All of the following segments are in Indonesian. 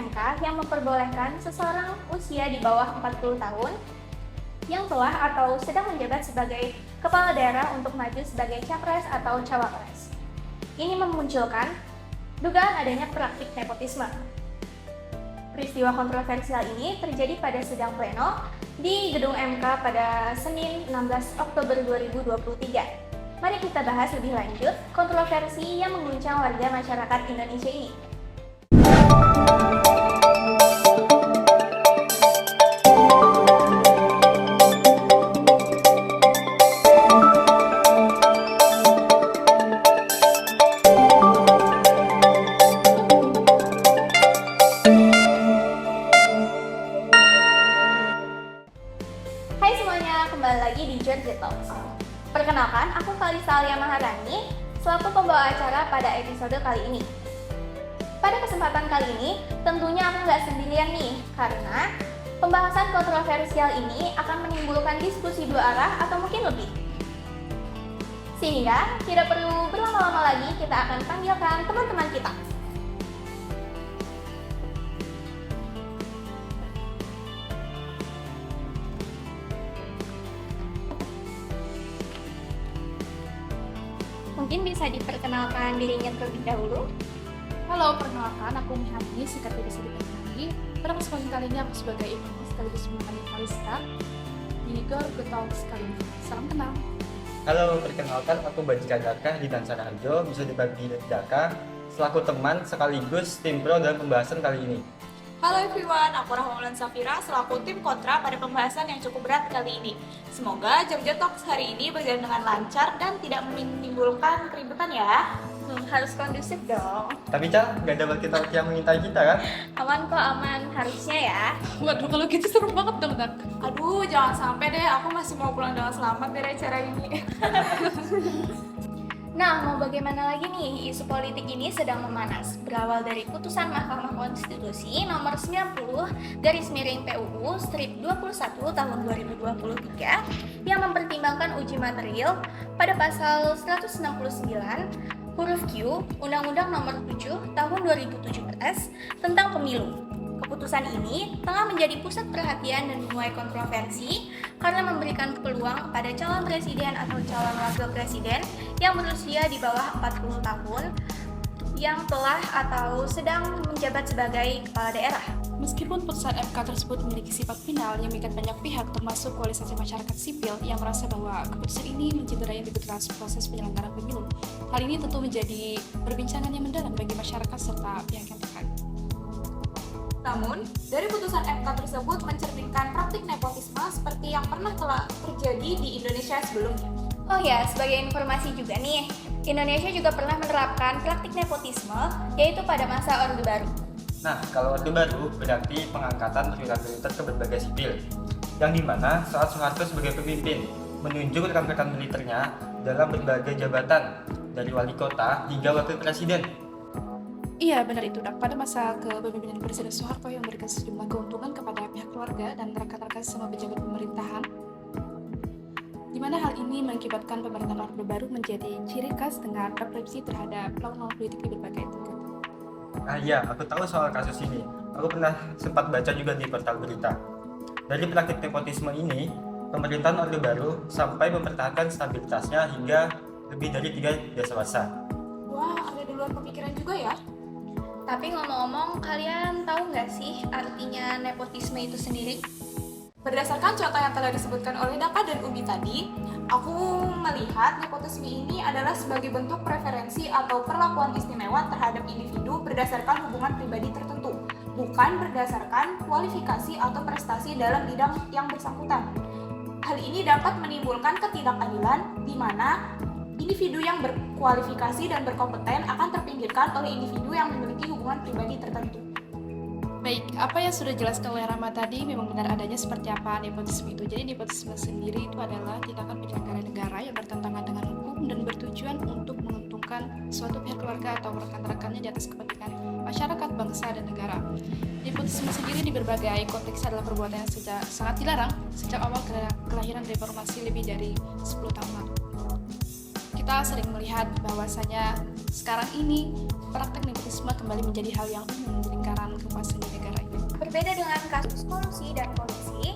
MK yang memperbolehkan seseorang usia di bawah 40 tahun yang telah atau sedang menjabat sebagai kepala daerah untuk maju sebagai capres atau cawapres. Ini memunculkan dugaan adanya praktik nepotisme. Peristiwa kontroversial ini terjadi pada sidang pleno di Gedung MK pada Senin 16 Oktober 2023. Mari kita bahas lebih lanjut kontroversi yang mengguncang warga masyarakat Indonesia ini. Hai semuanya, kembali lagi di Georgia Talks. Perkenalkan, aku Kalisa Alia Maharani, selaku pembawa acara pada episode kali ini. Pada kesempatan kali ini, tentunya aku nggak sendirian nih, karena pembahasan kontroversial ini akan menimbulkan diskusi dua arah atau mungkin lebih. Sehingga, tidak perlu berlama-lama lagi, kita akan panggilkan teman-teman kita. Mungkin bisa diperkenalkan dirinya terlebih dahulu. Halo, perkenalkan aku Mihani, singkat bisa dipanggil. Pada kesempatan kali ini aku sebagai ibu sekaligus menemani Kalista di Georgia Talks kali ini. Salam kenal. Halo, perkenalkan aku Bajika Daka di Tansana Harjo, bisa dipanggil Daka, selaku teman sekaligus tim pro dalam pembahasan kali ini. Halo everyone, aku Rahmaulan Safira selaku tim kontra pada pembahasan yang cukup berat kali ini. Semoga Georgia Talks hari ini berjalan dengan lancar dan tidak menimbulkan keributan ya. Harus kondusif dong. Tapi Cal, gak ada wakil-wakil yang mengintai kita kan? Aman kok, aman. Harusnya ya. Waduh, kalau gitu seru banget dong, Dak. Aduh, jangan sampai deh, aku masih mau pulang dengan selamat dari acara ini. Nah, mau bagaimana lagi nih? Isu politik ini sedang memanas. Berawal dari putusan Mahkamah Konstitusi nomor 90 PUU strip 21 tahun 2023 yang mempertimbangkan uji material pada pasal 169 huruf Q Undang-Undang nomor 7 tahun 2017 tentang pemilu. Keputusan ini tengah menjadi pusat perhatian dan menuai kontroversi karena memberikan peluang kepada calon presiden atau calon wakil presiden yang berusia di bawah 40 tahun yang telah atau sedang menjabat sebagai kepala daerah. Meskipun putusan MK tersebut memiliki sifat final yang mengikat banyak pihak termasuk koalisasi masyarakat sipil yang merasa bahwa keputusan ini mencederai integritas proses penyelenggaraan pemilu. Hal ini tentu menjadi perbincangan yang mendalam bagi masyarakat serta pihak yang terkait. Namun, dari putusan MK tersebut mencerminkan praktik nepotisme seperti yang pernah telah terjadi di Indonesia sebelumnya. Oh ya, sebagai informasi juga nih, Indonesia juga pernah menerapkan praktik nepotisme yaitu pada masa Orde Baru. Nah, kalau Orde Baru berarti pengangkatan perwira militer ke berbagai sipil, yang dimana saat Soeharto sebagai pemimpin menunjuk rekan-rekan militernya dalam berbagai jabatan dari wali kota hingga wakil presiden. Iya, benar itu, Dak. Pada masa kepemimpinan Presiden Soeharto yang memberikan sejumlah keuntungan kepada pihak keluarga dan rekan-rekan sama pejabat pemerintahan, di mana hal ini mengakibatkan pemerintahan Orde Baru menjadi ciri khas dengan represi terhadap lawan-lawan politik di berbagai tingkat. Ah iya, aku tahu soal kasus ini. Aku pernah sempat baca juga di portal berita. Dari praktik nepotisme ini, pemerintahan Orde Baru sampai mempertahankan stabilitasnya hingga lebih dari 3 dasawarsa. Wah, ada di luar pemikiran juga ya. Tapi ngomong-ngomong, kalian tahu nggak sih artinya nepotisme itu sendiri? Berdasarkan contoh yang telah disebutkan oleh Daka dan Umi tadi, aku melihat nepotisme ini adalah sebagai bentuk preferensi atau perlakuan istimewa terhadap individu berdasarkan hubungan pribadi tertentu, bukan berdasarkan kualifikasi atau prestasi dalam bidang yang bersangkutan. Hal ini dapat menimbulkan ketidakadilan di mana individu yang berkualifikasi dan berkompeten akan terpinggirkan oleh individu yang memiliki hubungan pribadi tertentu. Baik, apa yang sudah dijelaskan oleh Rama tadi memang benar adanya seperti apa nepotisme itu. Jadi nepotisme sendiri itu adalah tindakan penyelenggara negara yang bertentangan dengan hukum dan bertujuan untuk menguntungkan suatu pihak keluarga atau rekan-rekannya di atas kepentingan masyarakat, bangsa, dan negara. Nepotisme sendiri di berbagai konteks adalah perbuatan yang sangat dilarang sejak awal kelahiran reformasi lebih dari 10 tahun lalu. Kita sering melihat bahwasanya sekarang ini praktek nepotisme kembali menjadi hal yang umum di lingkaran kekuasaan di negara ini. Berbeda dengan kasus korupsi dan kolusi,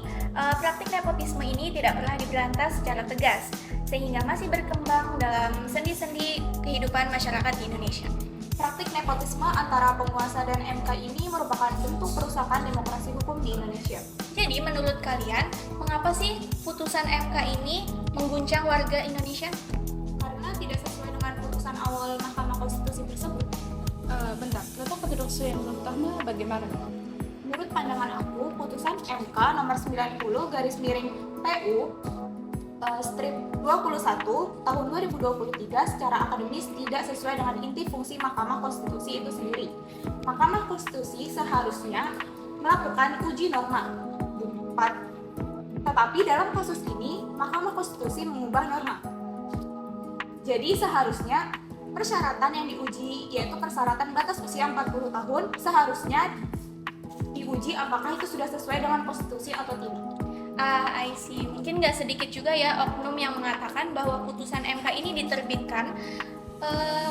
praktik nepotisme ini tidak pernah diberantas secara tegas, sehingga masih berkembang dalam sendi-sendi kehidupan masyarakat di Indonesia. Praktik nepotisme antara penguasa dan MK ini merupakan bentuk perusakan demokrasi hukum di Indonesia. Jadi menurut kalian, mengapa sih putusan MK ini mengguncang warga Indonesia? Karena tidak sesuai dengan putusan awal Mahkamah Konstitusi tersebut. Bentar, letak petunjuk yang pertama bagaimana? Menurut pandangan aku, putusan MK nomor 90 garis miring PU strip 21 tahun 2023 secara akademis tidak sesuai dengan inti fungsi Mahkamah Konstitusi itu sendiri. Mahkamah Konstitusi seharusnya melakukan uji norma. Tetapi dalam kasus ini, Mahkamah Konstitusi mengubah norma. Jadi seharusnya persyaratan yang diuji, yaitu persyaratan batas usia 40 tahun, seharusnya diuji apakah itu sudah sesuai dengan konstitusi atau tidak. I see. Mungkin nggak sedikit juga ya oknum yang mengatakan bahwa putusan MK ini diterbitkan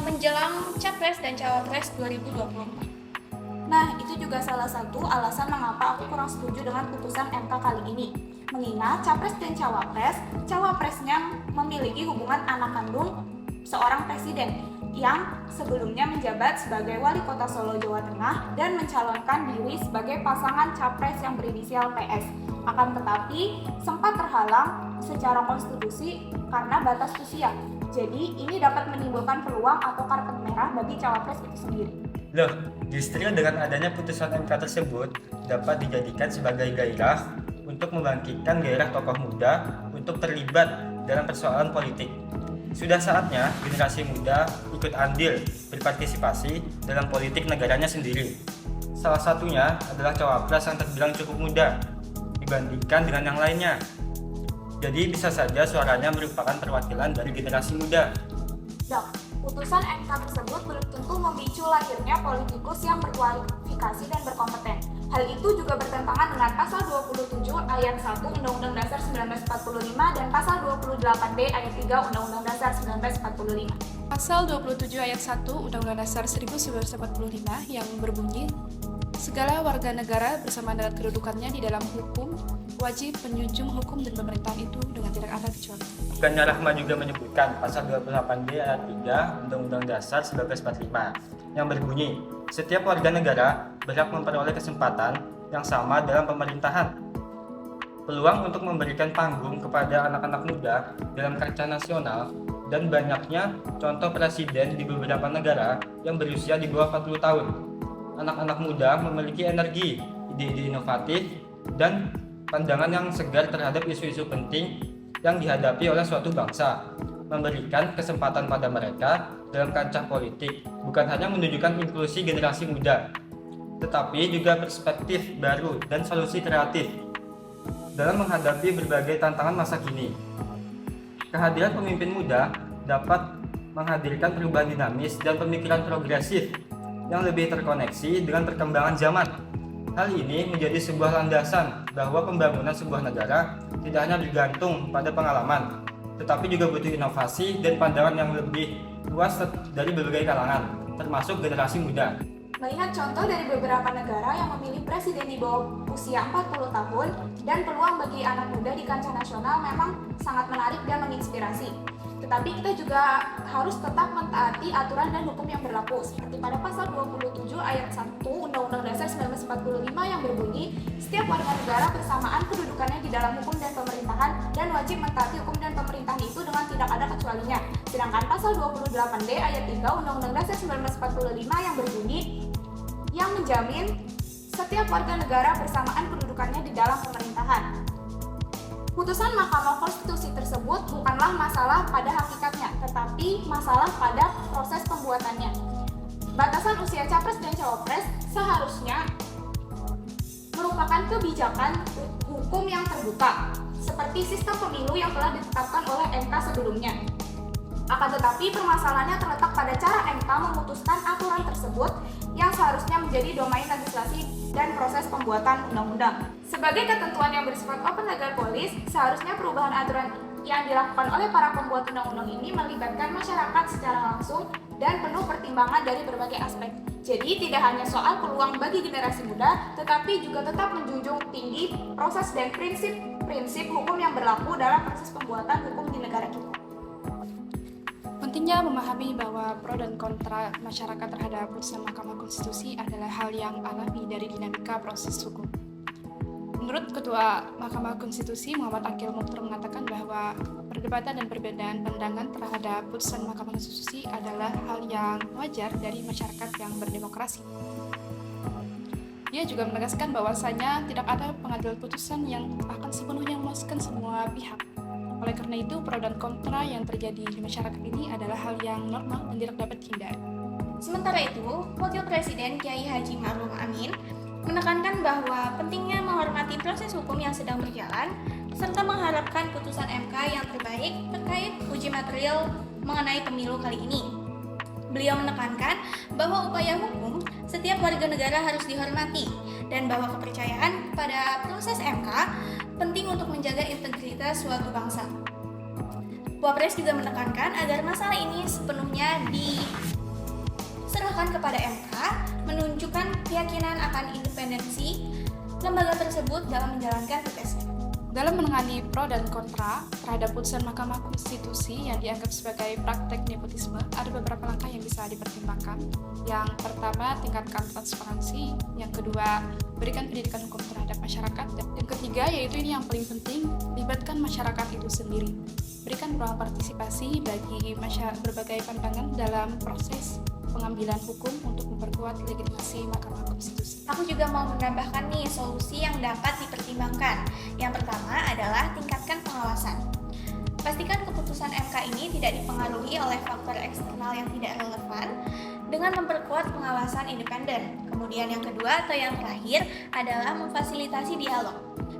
menjelang Capres dan Cawapres 2024. Nah, itu juga salah satu alasan mengapa aku kurang setuju dengan putusan MK kali ini. Mengingat Capres dan Cawapresnya memiliki hubungan anak kandung seorang presiden yang sebelumnya menjabat sebagai Wali Kota Solo, Jawa Tengah dan mencalonkan diri sebagai pasangan Capres yang berinisial PS. Akan tetapi sempat terhalang secara konstitusi karena batas usia. Jadi ini dapat menimbulkan peluang atau karpet merah bagi Cawapres itu sendiri. Loh, justru dengan adanya putusan MK tersebut dapat dijadikan sebagai gairah untuk membangkitkan gairah tokoh muda untuk terlibat dalam persoalan politik. Sudah saatnya generasi muda ikut andil berpartisipasi dalam politik negaranya sendiri. Salah satunya adalah cawapres yang terbilang cukup muda dibandingkan dengan yang lainnya. Jadi bisa saja suaranya merupakan perwakilan dari generasi muda. Dok, putusan MK tersebut belum tentu memicu lahirnya politikus yang berkualifikasi dan berkompeten. Hal itu juga bertentangan dengan pasal 27 ayat 1 Undang-Undang Dasar 1945 dan pasal 28B ayat 3 Undang-Undang Dasar 1945. Pasal 27 ayat 1 Undang-Undang Dasar 1945 yang berbunyi, segala warga negara bersama dengan kedudukannya di dalam hukum wajib menjunjung hukum dan pemerintahan itu dengan tidak ada kecuali. Bukannya Rahma juga menyebutkan pasal 28B ayat 3 Undang-Undang Dasar 1945 yang berbunyi, setiap warga negara berhak memperoleh kesempatan yang sama dalam pemerintahan. Peluang untuk memberikan panggung kepada anak-anak muda dalam kancah nasional dan banyaknya contoh presiden di beberapa negara yang berusia di bawah 40 tahun. Anak-anak muda memiliki energi, ide-ide inovatif, dan pandangan yang segar terhadap isu-isu penting yang dihadapi oleh suatu bangsa, memberikan kesempatan pada mereka dalam kancah politik, bukan hanya menunjukkan inklusi generasi muda, tetapi juga perspektif baru dan solusi kreatif dalam menghadapi berbagai tantangan masa kini. Kehadiran pemimpin muda dapat menghadirkan perubahan dinamis dan pemikiran progresif yang lebih terkoneksi dengan perkembangan zaman. Hal ini menjadi sebuah landasan bahwa pembangunan sebuah negara tidak hanya bergantung pada pengalaman, tetapi juga butuh inovasi dan pandangan yang lebih luas dari berbagai kalangan, termasuk generasi muda. Melihat contoh dari beberapa negara yang memilih presiden di bawah usia 40 tahun dan peluang bagi anak muda di kancah nasional memang sangat menarik dan menginspirasi. Tetapi kita juga harus tetap mentaati aturan dan hukum yang berlaku, seperti pada pasal 27 ayat 1 Undang-Undang Dasar 1945 yang berbunyi, setiap warga negara bersamaan kedudukannya di dalam hukum dan pemerintahan dan wajib mentaati hukum dan pemerintahan itu dengan tidak ada kecualinya. Sedangkan pasal 28D ayat 3 Undang-Undang Dasar 1945 yang berbunyi, yang menjamin setiap warga negara bersamaan kedudukannya di dalam pemerintahan. Putusan Mahkamah Konstitusi tersebut bukanlah masalah pada hakikatnya, tetapi masalah pada proses pembuatannya. Batasan usia capres dan cawapres seharusnya merupakan kebijakan hukum yang terbuka, seperti sistem pemilu yang telah ditetapkan oleh MK sebelumnya. Akan tetapi permasalahannya terletak pada cara MK memutuskan aturan tersebut yang seharusnya menjadi domain legislasi dan proses pembuatan undang-undang. Sebagai ketentuan yang bersifat open legal policy, seharusnya perubahan aturan yang dilakukan oleh para pembuat undang-undang ini melibatkan masyarakat secara langsung dan penuh pertimbangan dari berbagai aspek. Jadi tidak hanya soal peluang bagi generasi muda, tetapi juga tetap menjunjung tinggi proses dan prinsip hukum yang berlaku dalam proses pembuatan hukum di negara kita. Pentingnya memahami bahwa pro dan kontra masyarakat terhadap putusan Mahkamah Konstitusi adalah hal yang alami dari dinamika proses hukum. Menurut Ketua Mahkamah Konstitusi Muhammad Akil Mukhtar mengatakan bahwa perdebatan dan perbedaan pandangan terhadap putusan Mahkamah Konstitusi adalah hal yang wajar dari masyarakat yang berdemokrasi. Dia juga menegaskan bahwasanya tidak ada pengambilan putusan yang akan sepenuhnya memuaskan semua pihak. Oleh karena itu, pro dan kontra yang terjadi di masyarakat ini adalah hal yang normal dan tidak dapat dihindari. Sementara itu, Wakil Presiden Kiai Haji Ma'ruf Amin menekankan bahwa pentingnya menghormati proses hukum yang sedang berjalan serta mengharapkan putusan MK yang terbaik terkait uji material mengenai pemilu kali ini. Beliau menekankan bahwa upaya hukum setiap warga negara harus dihormati dan bahwa kepercayaan pada proses MK penting untuk menjaga integritas suatu bangsa. Wapres juga menekankan agar masalah ini sepenuhnya diserahkan kepada MK, menunjukkan keyakinan akan independensi lembaga tersebut dalam menjalankan tugasnya. Dalam menangani pro dan kontra terhadap putusan Mahkamah Konstitusi yang dianggap sebagai praktek nepotisme, ada beberapa langkah yang bisa dipertimbangkan. Yang pertama, tingkatkan transparansi. Yang kedua, berikan pendidikan hukum terhadap masyarakat. Dan yang ketiga, yaitu ini yang paling penting, libatkan masyarakat itu sendiri. Berikan ruang partisipasi bagi berbagai pandangan dalam proses pengambilan hukum untuk memperkuat legitimasi Mahkamah Konstitusi. Aku juga mau menambahkan nih solusi yang dapat dipertimbangkan. Yang pertama adalah tingkatkan pengawasan. Pastikan keputusan MK ini tidak dipengaruhi oleh faktor eksternal yang tidak relevan dengan memperkuat pengawasan independen. Kemudian yang kedua atau yang terakhir adalah memfasilitasi dialog.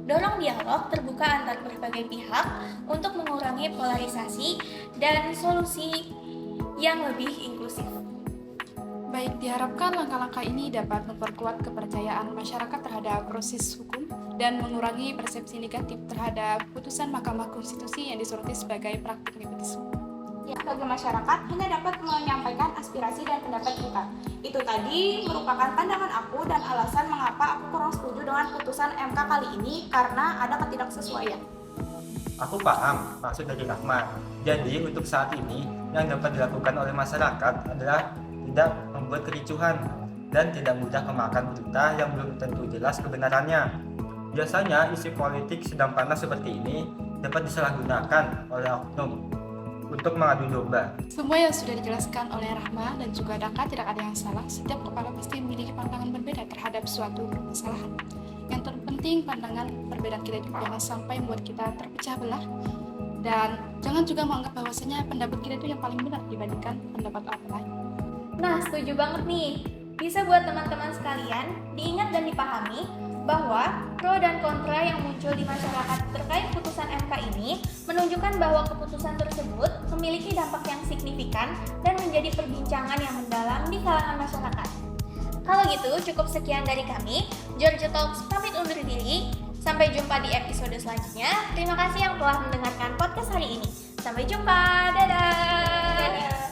Dorong dialog terbuka antar berbagai pihak untuk mengurangi polarisasi dan solusi yang lebih inklusif. Baik, diharapkan langkah-langkah ini dapat memperkuat kepercayaan masyarakat terhadap proses hukum dan mengurangi persepsi negatif terhadap putusan Mahkamah Konstitusi yang disoroti sebagai praktik nepotisme. Ya, bagi masyarakat hanya dapat menyampaikan aspirasi dan pendapat kita. Itu tadi merupakan pandangan aku dan alasan mengapa aku kurang setuju dengan putusan MK kali ini karena ada ketidaksesuaian. Aku paham maksud dari Rahmat. Jadi untuk saat ini yang dapat dilakukan oleh masyarakat adalah tidak membuat kericuhan dan tidak mudah memakan berita yang belum tentu jelas kebenarannya. Biasanya isu politik sedang panas seperti ini dapat disalahgunakan oleh oknum untuk mengadu domba. Semua yang sudah dijelaskan oleh Rahma dan juga Daka tidak ada yang salah. Setiap kepala pasti memiliki pandangan berbeda terhadap suatu permasalahan. Yang terpenting pandangan perbedaan kita juga jangan sampai membuat kita terpecah belah. Dan jangan juga menganggap bahwasanya pendapat kita itu yang paling benar dibandingkan pendapat orang lain. Nah, setuju banget nih. Bisa buat teman-teman sekalian diingat dan dipahami bahwa pro dan kontra yang muncul di masyarakat terkait putusan MK ini menunjukkan bahwa keputusan tersebut memiliki dampak yang signifikan dan menjadi perbincangan yang mendalam di kalangan masyarakat. Kalau gitu, cukup sekian dari kami. Georgia Talks pamit undur diri. Sampai jumpa di episode selanjutnya. Terima kasih yang telah mendengarkan podcast hari ini. Sampai jumpa. Dadah.